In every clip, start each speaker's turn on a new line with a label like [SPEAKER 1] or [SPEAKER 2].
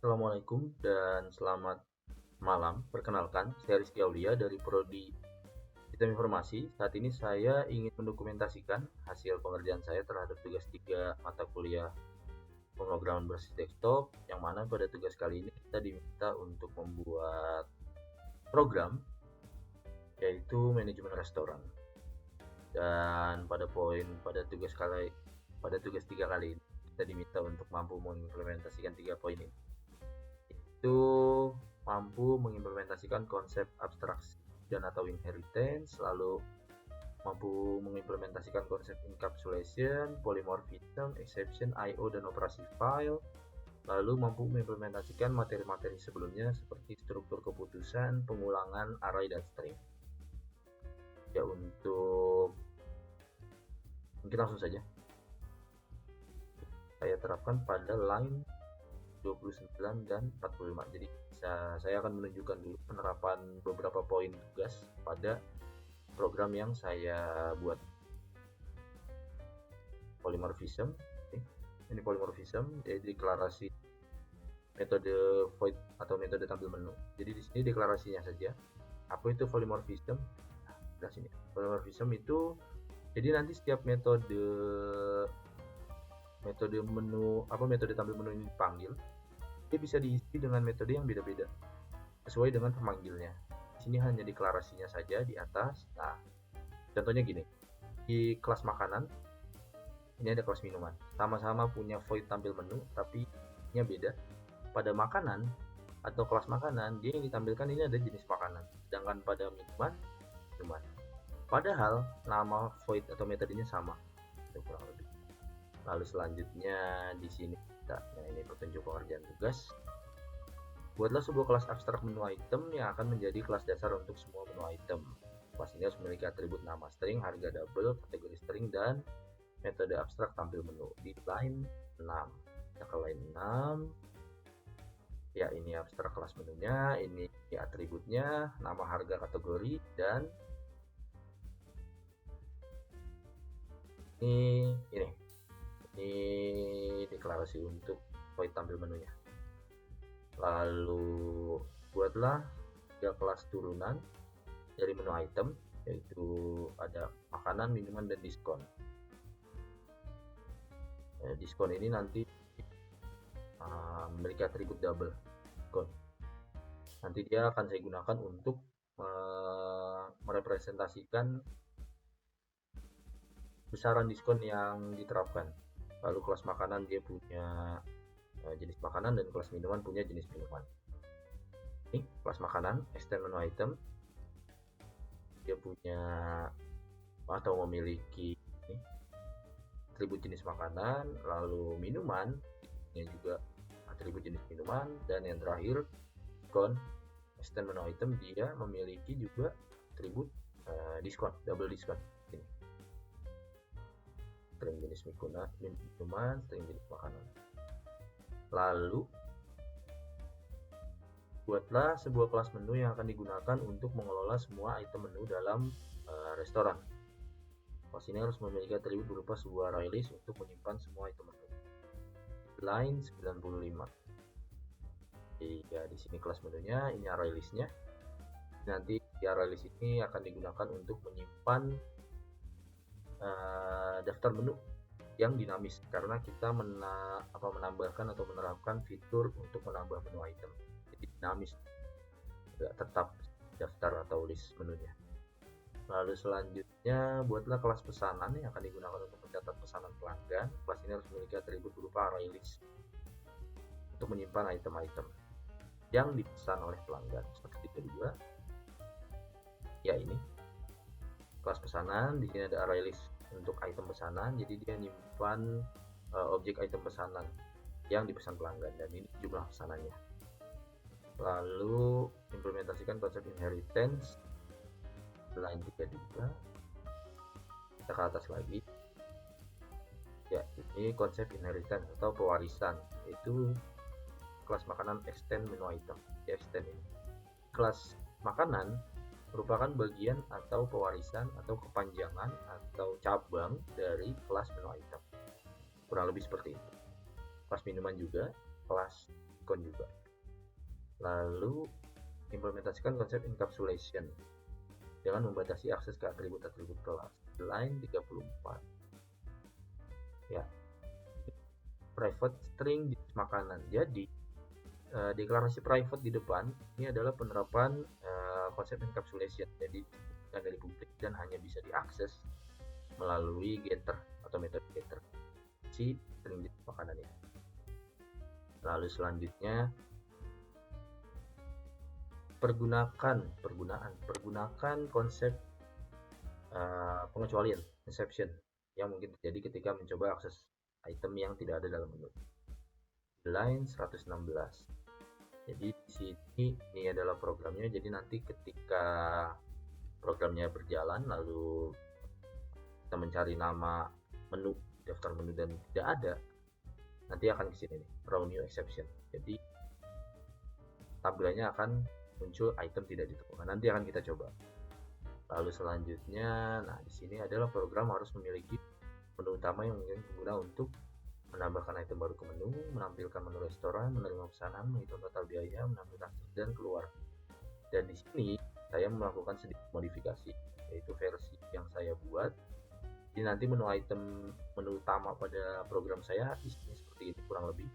[SPEAKER 1] Assalamualaikum dan selamat malam. Perkenalkan, saya Rizky Aulia dari Prodi Sistem Informasi. Saat ini saya ingin mendokumentasikan hasil pengerjaan saya terhadap tugas 3 mata kuliah pemrograman berbasis desktop, yang mana pada tugas kali ini kita diminta untuk membuat program, yaitu manajemen restoran. Dan pada tugas 3 kali ini kita diminta untuk mampu mengimplementasikan 3 poin ini. Itu mampu mengimplementasikan konsep abstraksi dan atau inheritance, lalu mampu mengimplementasikan konsep encapsulation, polymorphism, exception, I/O, dan operasi file, lalu mampu mengimplementasikan materi-materi sebelumnya seperti struktur keputusan, pengulangan, array, dan string. Ya, mungkin langsung saja saya terapkan pada line 29 dan 45. Jadi saya akan menunjukkan dulu penerapan beberapa poin tugas pada program yang saya buat. Polymorphism, ini polymorphism, jadi deklarasi metode void atau metode tampil menu. Jadi di sini deklarasinya saja. Apa itu polymorphism? Nah, sini. Polymorphism itu jadi nanti setiap metode menu metode tampil menu ini dipanggil, dia bisa diisi dengan metode yang beda-beda sesuai dengan pemanggilnya. Di sini hanya deklarasinya saja di atas. Nah, contohnya gini, di kelas makanan ini ada kelas minuman, sama-sama punya void tampil menu tapi nya beda. Pada makanan atau kelas makanan, dia yang ditampilkan ini ada jenis makanan, sedangkan pada minuman. Padahal nama void atau metodenya sama, kurang lebih. Lalu selanjutnya di sini ini petunjuk pengerjaan tugas. Buatlah sebuah kelas abstrak menu item yang akan menjadi kelas dasar untuk semua menu item. Kelas ini harus memiliki atribut nama string, harga double, kategori string, dan metode abstrak tampil menu. Di line 6, kita ke line 6. Ya, ini abstrak kelas menunya, ini atributnya, nama, harga, kategori, dan ini deklarasi untuk void tampil menunya. Lalu buatlah 3 kelas turunan dari menu item, yaitu ada makanan, minuman, dan diskon. Diskon ini nanti memiliki atribut double diskon. Nanti dia akan saya gunakan untuk merepresentasikan besaran diskon yang diterapkan. Lalu kelas makanan dia punya jenis makanan, dan kelas minuman punya jenis minuman. Ini kelas makanan, extend menu item, dia punya atau memiliki atribut jenis makanan. Lalu minuman punya juga atribut jenis minuman, dan yang terakhir diskon, extend menu item, dia memiliki juga atribut diskon, double diskon. Ini string jenis minuman, string jenis makanan. Lalu buatlah sebuah kelas menu yang akan digunakan untuk mengelola semua item menu dalam restoran. Kelas ini harus memiliki atribut berupa sebuah array list untuk menyimpan semua item menu. Line 95. Ya, di sini kelas menunya, ini array listnya. Nanti di array list ini akan digunakan untuk menyimpan daftar menu yang dinamis, karena kita menambahkan atau menerapkan fitur untuk menambah menu item. Jadi dinamis, tidak tetap daftar atau list menunya. Lalu selanjutnya buatlah kelas pesanan yang akan digunakan untuk mencatat pesanan pelanggan. Kelas ini harus memiliki atribut berupa array list untuk menyimpan item-item yang dipesan oleh pelanggan. Seperti kedua, ya ini kelas pesanan, di sini ada array list untuk item pesanan, jadi dia menyimpan objek item pesanan yang dipesan pelanggan, dan ini jumlah pesanannya. Lalu implementasikan konsep inheritance, line 32, kita ke atas lagi. Ya, ini konsep inheritance atau pewarisan, yaitu kelas makanan extend menu item. Ya, extend ini kelas makanan merupakan bagian atau pewarisan atau kepanjangan atau cabang dari kelas menu item. Kurang lebih seperti itu. Kelas minuman juga kelas diskon juga. Lalu implementasikan konsep encapsulation dengan membatasi akses ke atribut-atribut kelas. Line 34. Ya, private string jenis makanan. Jadi deklarasi private di depan ini adalah penerapan konsep encapsulation. Jadi bukan dari publik dan hanya bisa diakses melalui getter atau metode getter si string jenis makanan ini. Lalu selanjutnya pergunakan konsep pengecualian exception yang mungkin terjadi ketika mencoba akses item yang tidak ada dalam menu. Line 116. Jadi di sini ini adalah programnya. Jadi nanti ketika programnya berjalan lalu kita mencari nama menu, daftar menu dan tidak ada, nanti akan ke sini nih, raw new exception. Jadi tampilannya akan muncul item tidak ditemukan. Nanti akan kita coba. Lalu selanjutnya, nah di sini adalah program harus memiliki menu utama yang mungkin pengguna untuk menambahkan item baru ke menu, menampilkan menu restoran, menerima pesanan, menghitung total biaya, menampilkan dan keluar. Dan di sini saya melakukan sedikit modifikasi, yaitu versi yang saya buat. Jadi nanti menu utama pada program saya isinya seperti ini kurang lebih.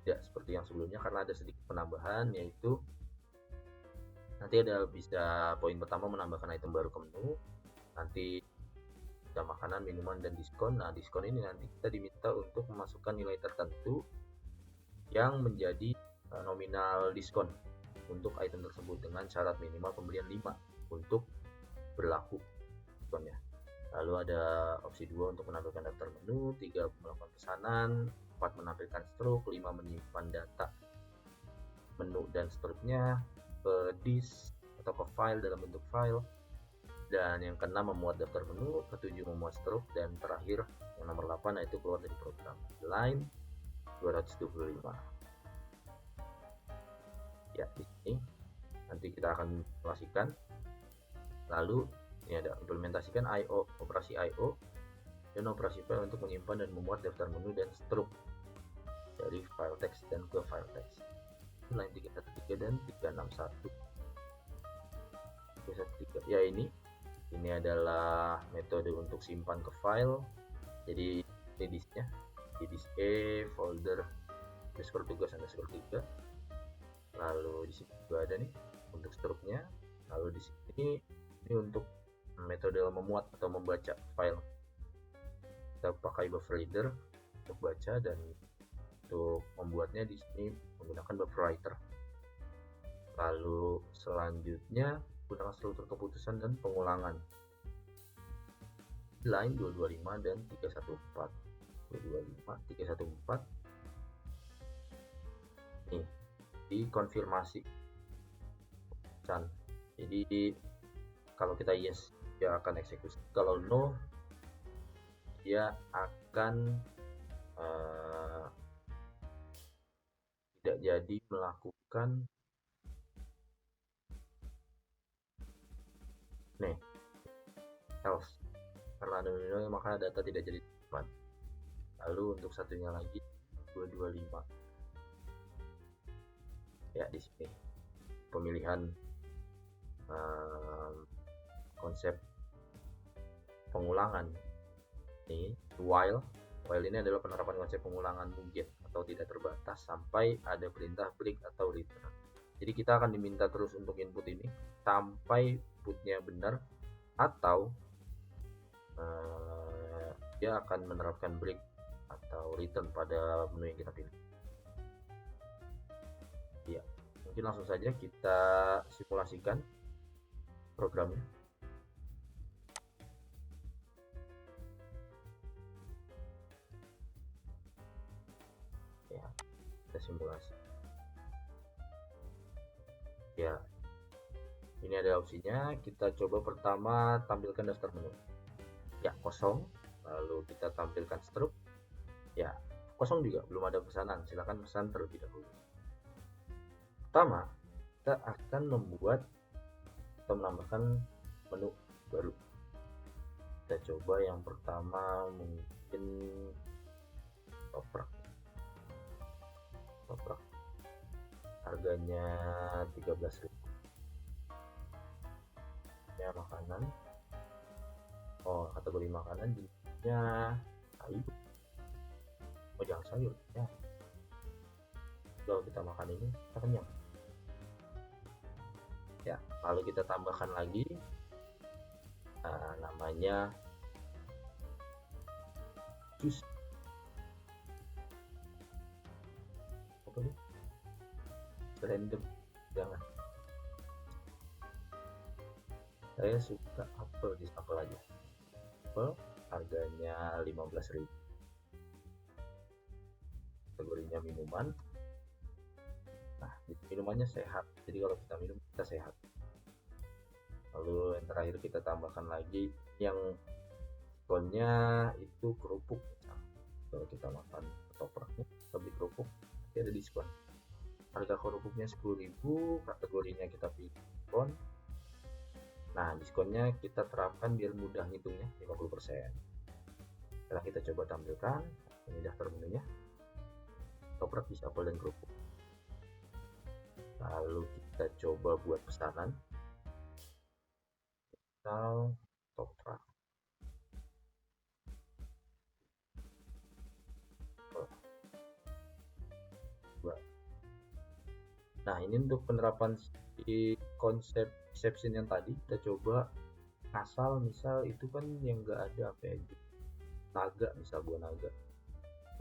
[SPEAKER 1] Tidak seperti yang sebelumnya karena ada sedikit penambahan, yaitu nanti ada bisa poin pertama menambahkan item baru ke menu, nanti ada makanan, minuman, dan diskon. Nah diskon ini nanti kita diminta untuk memasukkan nilai tertentu yang menjadi nominal diskon untuk item tersebut dengan syarat minimal pembelian 5 untuk berlaku diskonnya. Lalu ada opsi 2 untuk menampilkan daftar menu, 3 melakukan pesanan, 4 menampilkan struk, 5 menyimpan data menu dan struknya ke disk atau ke file dalam bentuk file, dan yang ke-6 memuat daftar menu, ke-7 memuat struk, dan terakhir yang nomor 8 yaitu keluar dari program. Line 225. Ya, di sini nanti kita akan simulasikan. Lalu ini ada implementasikan IO, operasi IO dan operasi file untuk menyimpan dan memuat daftar menu dan struk dari file text dan ke file text. Line 313 dan 361. 313. Ya ini adalah metode untuk simpan ke file. Jadi ini disknya, di disk E, folder _tugas _3. Lalu di sini juga ada nih untuk struknya. Lalu di sini ini untuk metode memuat atau membaca file. Kita pakai buffer reader untuk baca, dan untuk membuatnya di sini menggunakan buffer writer. Lalu selanjutnya gunakan struktur keputusan dan pengulangan. Line 225 dan 314. 225, 314. Nih, dikonfirmasi. Jadi kalau kita yes, dia akan eksekusi. Kalau no, dia akan tidak jadi melakukan else, karena ada nilai maka data tidak jadi disimpan. Lalu untuk satunya lagi 225. Ya di sini pemilihan konsep pengulangan. Ini while ini adalah penerapan konsep pengulangan mungkin atau tidak terbatas sampai ada perintah break atau return. Jadi kita akan diminta terus untuk input ini sampai inputnya benar, atau dia akan menerapkan break atau return pada menu yang kita pilih. Ya, mungkin langsung saja kita simulasikan programnya. Ya, kita simulasi. Ya, ini ada opsinya. Kita coba pertama tampilkan daftar menu. Ya, kosong. Lalu kita tampilkan struk. Ya, kosong juga, belum ada pesanan. Silakan pesan terlebih dahulu. Pertama, kita akan membuat atau menambahkan menu baru. Kita coba yang pertama mungkin toprak. harganya 13.000 ya. Makanan, kategori makanan jenisnya sayur. Jangan sayur ya, kalau kita makan ini kita kenyang ya. Lalu kita tambahkan lagi namanya jus, apa nih, random, jangan. Saya suka apel, di apel aja. Apel harganya 15.000. Kategorinya minuman. Nah, minumannya sehat, jadi kalau kita minum kita sehat. Lalu yang terakhir kita tambahkan lagi yang diskonnya itu kerupuk. Kalau kita makan ketopraknya lebih kerupuk, nanti ada diskon. Harga kerupuknya 10.000, kategorinya kita pilih diskon. Nah, diskonnya kita terapkan biar mudah ngitungnya, 50%. Sekarang kita coba tampilkan ini daftar menunya. Ketoprak, bisa apel, dan kerupuk. Lalu kita coba buat pesanan. Misal ketoprak. Nah, ini untuk penerapan di konsep exception yang tadi kita coba asal, misal itu kan yang enggak ada apa ya, naga, misal buah naga.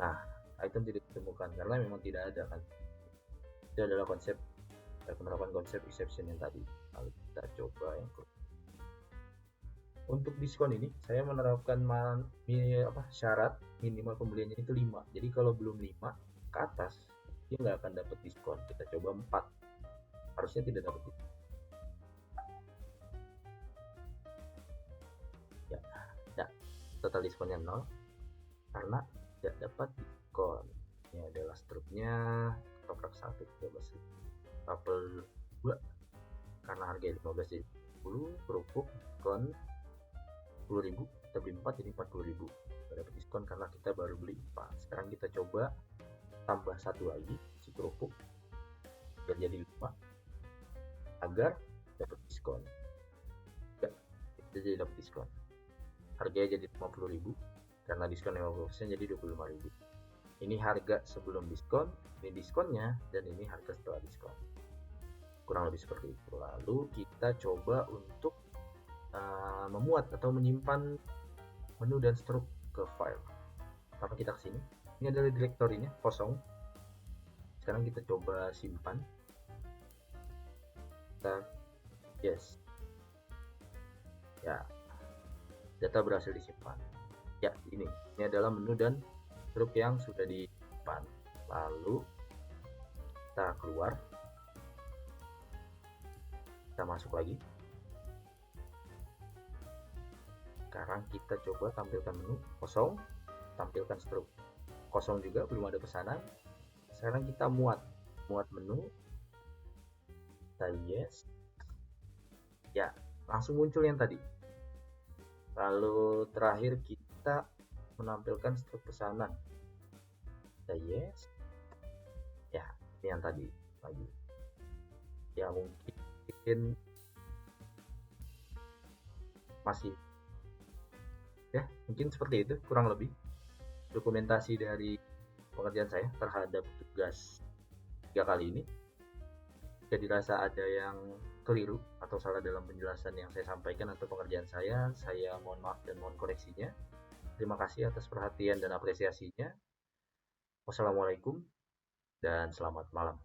[SPEAKER 1] Nah, item tidak ditemukan karena memang tidak ada kan. Itu adalah konsep penerapan konsep exception yang tadi. Lalu kita coba yang untuk diskon ini saya menerapkan syarat minimal pembeliannya itu 5. Jadi kalau belum 5 ke atas dia nggak akan dapat diskon. Kita coba 4, harusnya tidak dapat diskon ya. Nah, total diskonnya 0 karena tidak dapat diskon. Ini adalah struknya. Ketoprak 1 13.000, apel 2 karena harga 15 jadi 10, kerupuk diskon 10.000, kita beli 4 jadi 40.000. Dapat diskon karena kita baru beli 4. Sekarang kita coba tambah satu lagi si kerupuk biar jadi 5 agar dapat diskon ya. Kita jadi dapat diskon, harganya jadi 50.000 karena diskon 50% jadi 25.000. Ini harga sebelum diskon, ini diskonnya, dan ini harga setelah diskon, kurang lebih seperti itu. Lalu kita coba untuk memuat atau menyimpan menu dan struk ke file. Pertama kita kesini, ini adalah direktorinya kosong. Sekarang kita coba simpan. Kita yes ya, data berhasil disimpan ya. Ini adalah menu dan struk yang sudah disimpan. Lalu kita keluar, kita masuk lagi. Sekarang kita coba tampilkan menu kosong, tampilkan struk kosong juga, belum ada pesanan. Sekarang kita muat menu, kita yes ya, langsung muncul yang tadi. Lalu terakhir kita menampilkan struk pesanan, kita yes ya, ini yang tadi lagi ya. Mungkin masih ya, mungkin seperti itu kurang lebih dokumentasi dari pengerjaan saya terhadap tugas 3 kali ini. Jika dirasa ada yang keliru atau salah dalam penjelasan yang saya sampaikan atau pengerjaan saya mohon maaf dan mohon koreksinya. Terima kasih atas perhatian dan apresiasinya. Wassalamualaikum dan selamat malam.